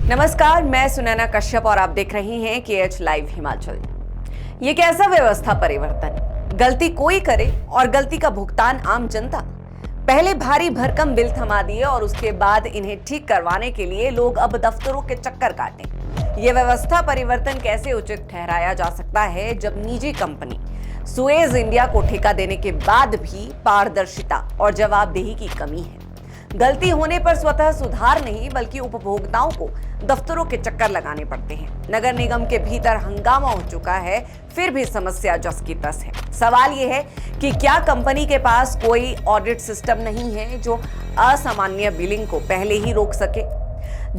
नमस्कार, मैं सुनैना कश्यप और आप देख रहे हैं KH लाइव हिमाचल। ये कैसा व्यवस्था परिवर्तन? गलती कोई करे और गलती का भुगतान आम जनता। पहले भारी भरकम बिल थमा दिए और उसके बाद इन्हें ठीक करवाने के लिए लोग अब दफ्तरों के चक्कर काटें। ये व्यवस्था परिवर्तन कैसे उचित ठहराया जा सकता है जब निजी कंपनी सुएज इंडिया को ठेका देने के बाद भी पारदर्शिता और जवाबदेही की कमी है। गलती होने पर स्वतः सुधार नहीं बल्कि उपभोक्ताओं को दफ्तरों के चक्कर लगाने पड़ते हैं। नगर निगम के भीतर हंगामा हो चुका है, फिर भी समस्या जस की तस है। सवाल यह है कि क्या कंपनी के पास कोई ऑडिट सिस्टम नहीं है जो असामान्य बिलिंग को पहले ही रोक सके?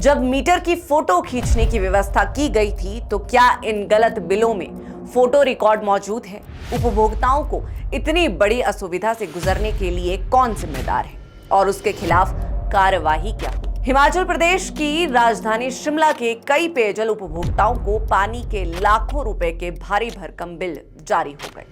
जब मीटर की फोटो खींचने की व्यवस्था की गई थी तो क्या इन गलत बिलों में फोटो रिकॉर्ड मौजूद है? उपभोक्ताओं को इतनी बड़ी असुविधा से गुजरने के लिए कौन जिम्मेदार है और उसके खिलाफ कार्यवाही क्या? हिमाचल प्रदेश की राजधानी शिमला के कई पेयजल उपभोक्ताओं को पानी के लाखों रुपए के भारी भरकम बिल जारी हो गए।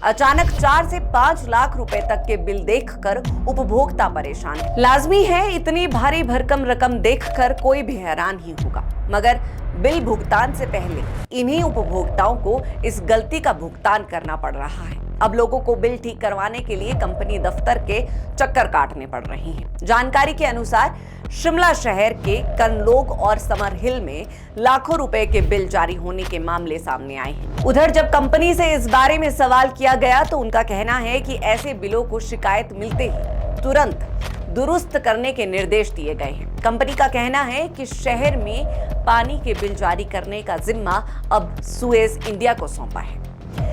अचानक 4 से 5 लाख रुपए तक के बिल देखकर उपभोक्ता परेशान है। लाजमी है, इतनी भारी भरकम रकम देखकर कोई भी हैरान ही होगा, मगर बिल भुगतान से पहले इन्हीं उपभोक्ताओं को इस गलती का भुगतान करना पड़ रहा है। अब लोगों को बिल ठीक करवाने के लिए कंपनी दफ्तर के चक्कर काटने पड़ रहे हैं। जानकारी के अनुसार शिमला शहर के कनलोग और समर हिल में लाखों रुपए के बिल जारी होने के मामले सामने आए हैं। उधर जब कंपनी से इस बारे में सवाल किया गया तो उनका कहना है कि ऐसे बिलों को शिकायत मिलते ही तुरंत दुरुस्त करने के निर्देश दिए गए हैं। कंपनी का कहना है कि शहर में पानी के बिल जारी करने का जिम्मा अब सुएज इंडिया को सौंपा है।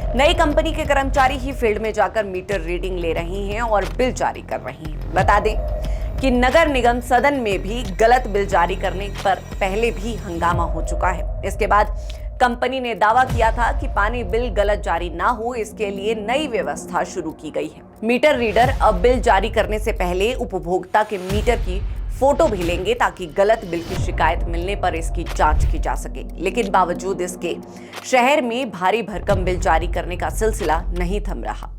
नई कंपनी के कर्मचारी ही फील्ड में जाकर मीटर रीडिंग ले रहे हैं और बिल जारी कर रहे हैं। बता दें कि नगर निगम सदन में भी गलत बिल जारी करने पर पहले भी हंगामा हो चुका है। इसके बाद कंपनी ने दावा किया था कि पानी बिल गलत जारी ना हो, इसके लिए नई व्यवस्था शुरू की गई है। मीटर रीडर अब बिल जारी करने से पहले उपभोक्ता के मीटर की फोटो भी लेंगे ताकि गलत बिल की शिकायत मिलने पर इसकी जांच की जा सके। लेकिन बावजूद इसके शहर में भारी भरकम बिल जारी करने का सिलसिला नहीं थम रहा।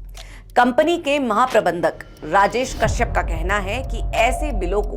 कंपनी के महाप्रबंधक राजेश कश्यप का कहना है कि ऐसे बिलों को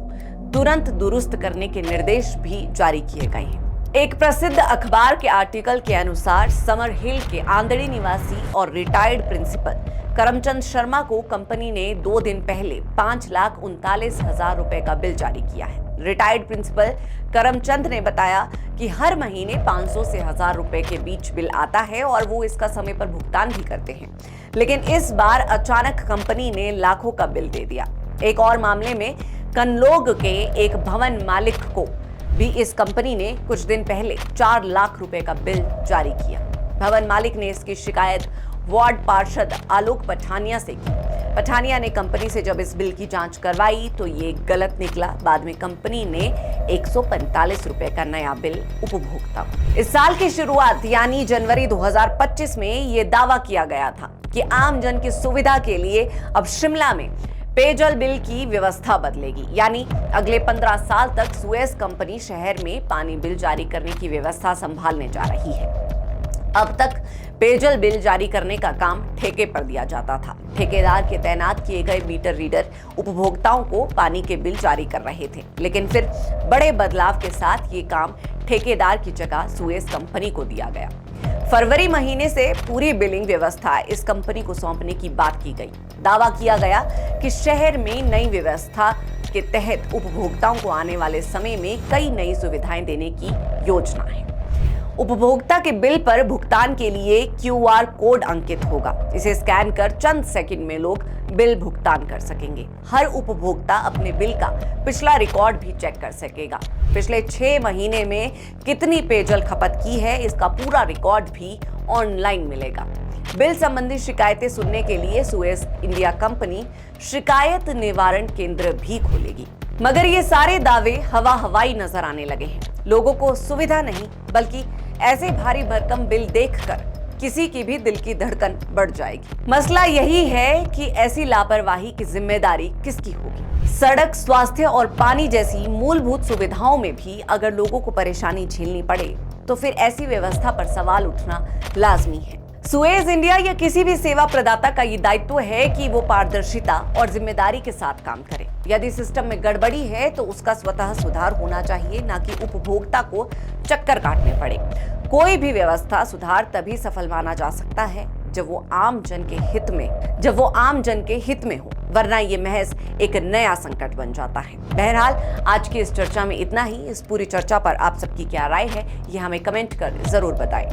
तुरंत दुरुस्त करने के निर्देश भी जारी किए गए हैं। एक प्रसिद्ध अखबार के आर्टिकल के अनुसार समर हिल के आंधड़ी निवासी और रिटायर्ड प्रिंसिपल करमचंद शर्मा को कंपनी ने 2 दिन पहले 5,39,000 रुपए का बिल जारी किया है। रिटायर्ड प्रिंसिपल करमचंद ने बताया कि हर महीने 500 से 1,000 रुपए के बीच बिल आता है और वो इसका समय पर भुगतान भी करते हैं, लेकिन इस बार अचानक कंपनी ने लाखों का बिल दे दिया। एक और मामले में कनलोग के एक भवन मालिक को भी इस कंपनी ने कुछ दिन पहले 4 लाख रुपए का बिल जारी किया। भवन मालिक ने इसकी शिकायत वार्ड पार्षद आलोक पठानिया से की। पठानिया ने कंपनी से जब इस बिल की जांच करवाई तो ये गलत निकला। बाद में कंपनी ने 145 रुपए का नया बिल उपभोक्ता को। इस साल की शुरुआत यानी जनवरी 2025 में ये दावा किया गया था कि आम जन की सुविधा के लिए अब शिमला में पेयजल बिल की व्यवस्था बदलेगी, यानी अगले 15 साल तक सुएज कंपनी शहर में पानी बिल जारी करने की व्यवस्था संभालने जा रही है। अब तक पेयजल बिल जारी करने का काम ठेके पर दिया जाता था। ठेकेदार के तैनात किए गए मीटर रीडर उपभोक्ताओं को पानी के बिल जारी कर रहे थे, लेकिन फिर बड़े बदलाव के साथ ये काम ठेकेदार की जगह सुएज कंपनी को दिया गया। फरवरी महीने से पूरी बिलिंग व्यवस्था इस कंपनी को सौंपने की बात की गई। दावा किया गया कि शहर में नई व्यवस्था के तहत उपभोक्ताओं को आने वाले समय में कई नई सुविधाएं देने की योजना है। उपभोक्ता के बिल पर भुगतान के लिए QR कोड अंकित होगा। इसे स्कैन कर चंद सेकंड में लोग बिल भुगतान कर सकेंगे। हर उपभोक्ता अपने बिल का पिछला रिकॉर्ड भी चेक कर सकेगा। पिछले 6 महीने में कितनी पेयजल खपत की है, इसका पूरा रिकॉर्ड भी ऑनलाइन मिलेगा। बिल संबंधी शिकायतें सुनने के लिए सुएज इंडिया कंपनी शिकायत निवारण केंद्र भी खोलेगी। मगर ये सारे दावे हवाई नजर आने लगे हैं। लोगों को सुविधा नहीं बल्कि ऐसे भारी भरकम बिल देखकर किसी की भी दिल की धड़कन बढ़ जाएगी। मसला यही है कि ऐसी लापरवाही की जिम्मेदारी किसकी होगी? सड़क, स्वास्थ्य और पानी जैसी मूलभूत सुविधाओं में भी अगर लोगों को परेशानी झेलनी पड़े तो फिर ऐसी व्यवस्था पर सवाल उठना लाजमी है। सुएज इंडिया या किसी भी सेवा प्रदाता का ये दायित्व है कि वो पारदर्शिता और जिम्मेदारी के साथ काम करे। यदि सिस्टम में गड़बड़ी है तो उसका स्वतः सुधार होना चाहिए, ना कि उपभोक्ता को चक्कर काटने पड़े। कोई भी व्यवस्था सुधार तभी सफल माना जा सकता है जब वो आम जन के हित में हो, वरना ये महज एक नया संकट बन जाता है। बहरहाल आज की इस चर्चा में इतना ही। इस पूरी चर्चा पर आप सबकी क्या राय है, ये हमें कमेंट कर जरूर बताएं।